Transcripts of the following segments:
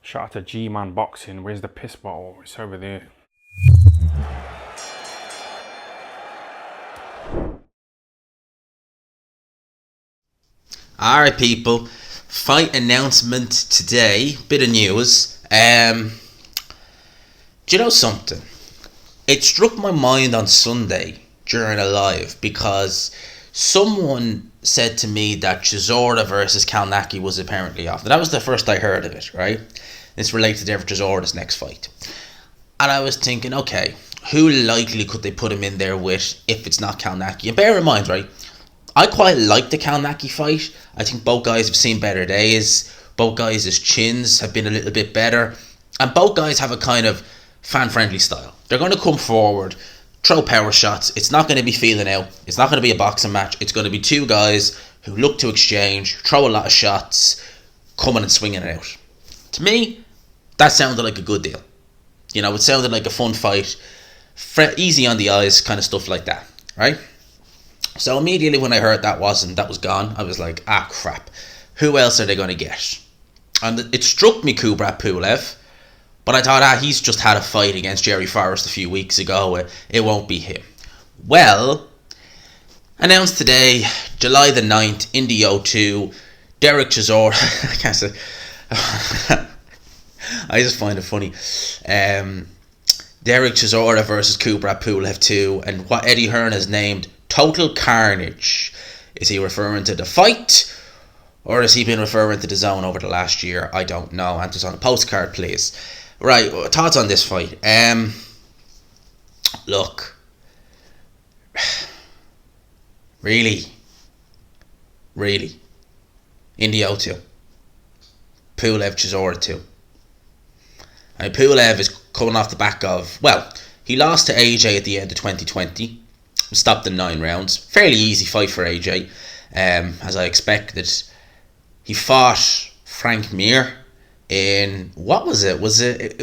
Shout out to G-Man Boxing. Where's the piss bottle? It's over there. Alright people, fight announcement today, bit of news. Do you know something? It struck my mind on Sunday during a live because someone said to me that Chisora versus Kalnaki was apparently off. That was the first I heard of it, right? It's related to Dereck Chisora's next fight. And I was thinking, okay, who likely could they put him in there with if it's not Kalnaki? And bear in mind, right, I quite like the Kalnaki fight. I think both guys have seen better days. Both guys' chins have been a little bit better. And both guys have a kind of fan-friendly style. They're going to come forward, throw power shots. It's not going to be feeling out. It's not going to be a boxing match. It's going to be two guys who look to exchange, throw a lot of shots, coming and swinging it out. To me, that sounded like a good deal. You know, it sounded like a fun fight. Easy on the eyes, kind of stuff like that, right? So immediately when I heard that was gone, I was like, crap. Who else are they going to get? And it struck me Kubrat Pulev, but I thought, he's just had a fight against Jerry Forrest a few weeks ago. It won't be him. Well, announced today, July the 9th, in the O2, Dereck Chisora. I can't say. I just find it funny. Dereck Chisora versus Kubrat Pulev 2, and what Eddie Hearn has named Total Carnage. Is he referring to the fight, or has he been referring to the zone over the last year? I don't know. Answers on a postcard, please. Right, thoughts on this fight? Look, really, in the O2, Pulev Chisora 2. And Pulev is coming off the back of, well, he lost to AJ at the end of 2020. Stopped in 9 rounds. Fairly easy fight for AJ, as I expected. He fought Frank Mir in, what was it?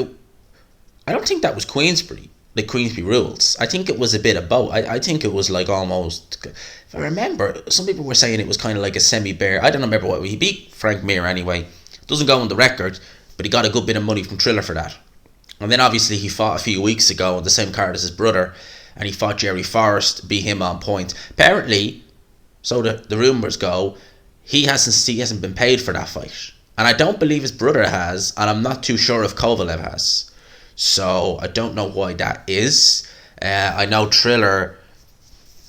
I don't think that was Queensbury, the Queensbury rules. I think it was a bit of both. I think it was like almost, if I remember, some people were saying it was kind of like a semi-bear. I don't remember what, he beat Frank Mir anyway. Doesn't go on the record, but he got a good bit of money from Triller for that. And then obviously he fought a few weeks ago on the same card as his brother, and he fought Jerry Forrest, beat him on point. Apparently, so the rumours go, he hasn't been paid for that fight. And I don't believe his brother has, and I'm not too sure if Kovalev has. So I don't know why that is. I know Triller,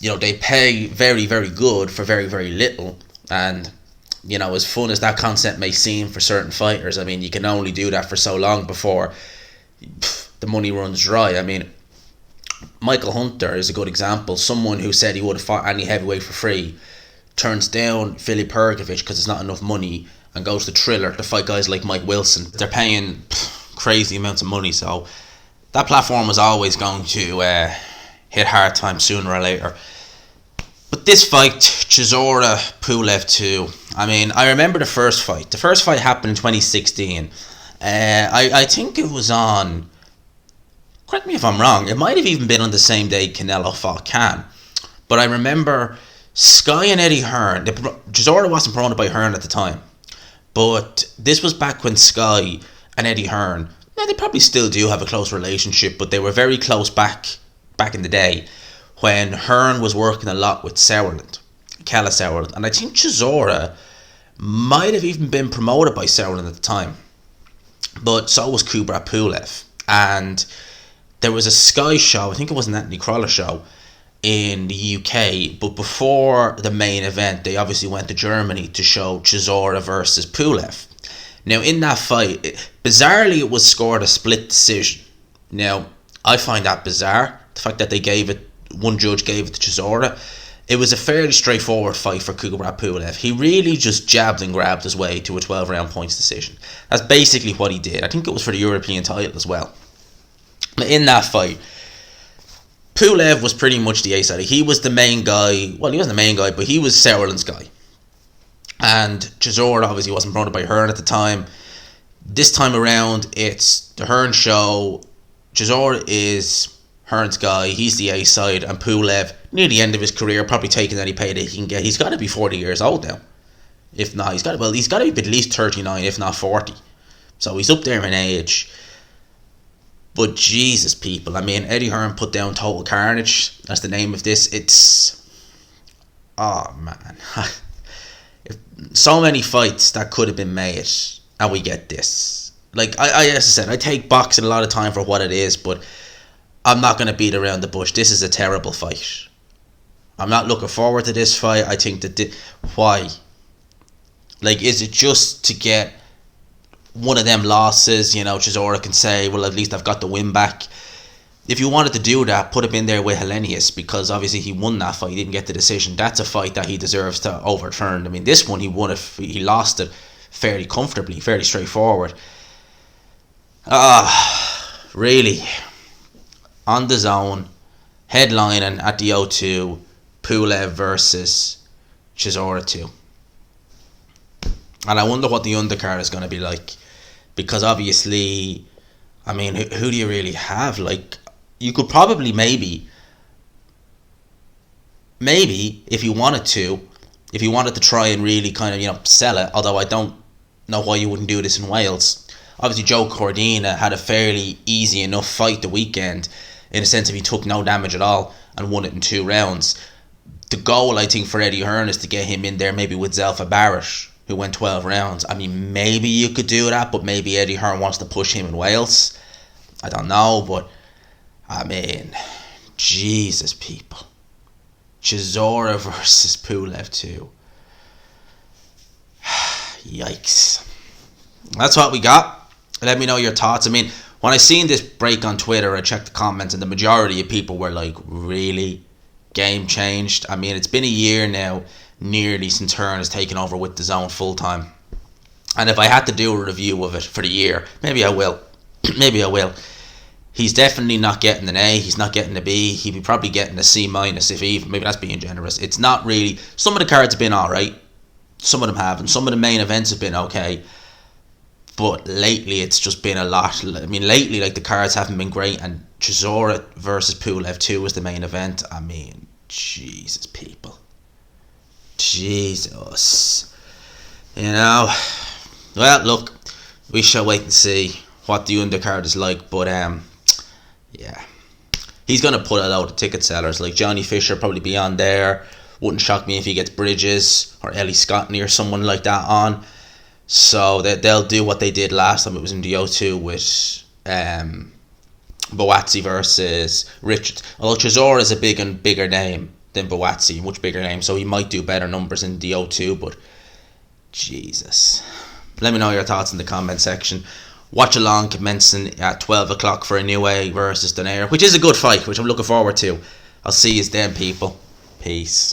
you know, they pay very, very good for very, very little. And, you know, as fun as that concept may seem for certain fighters, I mean, you can only do that for so long before the money runs dry. I mean, Michael Hunter is a good example. Someone who said he would have fought any heavyweight for free turns down Philip Perkovic because there's not enough money and goes to Triller to fight guys like Mike Wilson. They're paying crazy amounts of money, so that platform was always going to hit hard time sooner or later. But this fight, Chisora Pulev 2, I mean, I remember the first fight. The first fight happened in 2016. I think it was on, correct me if I'm wrong, it might have even been on the same day Canelo fought Khan. But I remember Sky and Eddie Hearn, Chisora wasn't promoted by Hearn at the time, but this was back when Sky and Eddie Hearn, now they probably still do have a close relationship, but they were very close back in the day when Hearn was working a lot with Sauerland, Kala Sauerland. And I think Chisora might have even been promoted by Sauerland at the time, but so was Kubrat Pulev. And there was a Sky show, I think it was an Anthony Crawler show in the UK, but before the main event, they obviously went to Germany to show Chisora versus Pulev. Now, in that fight, bizarrely, it was scored a split decision. Now, I find that bizarre, the fact that one judge gave it to Chisora. It was a fairly straightforward fight for Kubrat Pulev. He really just jabbed and grabbed his way to a 12-round points decision. That's basically what he did. I think it was for the European title as well. But in that fight, Pulev was pretty much the A-side. He was the main guy. Well, he wasn't the main guy, but he was Sauerland's guy. And Chisora obviously wasn't promoted by Hearn at the time. This time around, it's the Hearn show. Chisora is Hearn's guy. He's the A-side. And Pulev, near the end of his career, probably taking any payday he can get. He's got to be 40 years old now. If not, he's got to be at least 39, if not 40. So he's up there in age. But Jesus, people. I mean, Eddie Hearn put down Total Carnage. That's the name of this. It's... Oh, man. So many fights that could have been made, and we get this. Like, as I said, I take boxing a lot of time for what it is, but I'm not going to beat around the bush. This is a terrible fight. I'm not looking forward to this fight. I think that... Why? Like, is it just to get one of them losses? Chisora can say, well, at least I've got the win back. If you wanted to do that, put him in there with Helenius, because obviously he won that fight. He didn't get the decision. That's a fight that he deserves to overturn. I mean, this one he won if he lost it fairly comfortably, fairly straightforward. Really, on the zone, headlining at the O2, Pulev versus Chisora 2. And I wonder what the undercard is going to be like, because obviously, I mean, who do you really have? Like, you could probably maybe, if you wanted to try and really kind of, sell it, although I don't know why you wouldn't do this in Wales. Obviously, Joe Cordina had a fairly easy enough fight the weekend, in a sense of he took no damage at all and won it in 2 rounds. The goal, I think, for Eddie Hearn is to get him in there maybe with Zelfa Barrett, who went 12 rounds. I mean, maybe you could do that, but maybe Eddie Hearn wants to push him in Wales. I don't know, but I mean, Jesus, people. Chisora versus Pulev 2. Yikes. That's what we got. Let me know your thoughts. I mean, when I seen this break on Twitter, I checked the comments, and the majority of people were like, really? Game changed? I mean, it's been a year now, nearly, since Hearn has taken over with the zone full time. And if I had to do a review of it for the year, maybe I will. He's definitely not getting an A. He's not getting a B. He'd be probably getting a C minus, if even. Maybe that's being generous. It's not really. Some of the cards have been alright. Some of them have. And some of the main events have been okay. But lately, it's just been a lot. I mean, lately, like, the cards haven't been great. And Chisora versus Pulev 2 was the main event. I mean, Jesus, people. Jesus. Well, look, we shall wait and see what the undercard is like. But, yeah. He's going to put a load of ticket sellers. Like, Johnny Fisher probably be on there. Wouldn't shock me if he gets Bridges or Ellie Scottney or someone like that on. So they'll do what they did last time. It was in the O2 with Boazzi versus Richards. Although Chisora is a bigger name than Boazzi, much bigger name, so he might do better numbers in the O2. But Jesus, let me know your thoughts in the comment section. Watch along commencing at 12 o'clock for Inoue versus Donaire, which is a good fight, which I'm looking forward to. I'll see you then, people. Peace.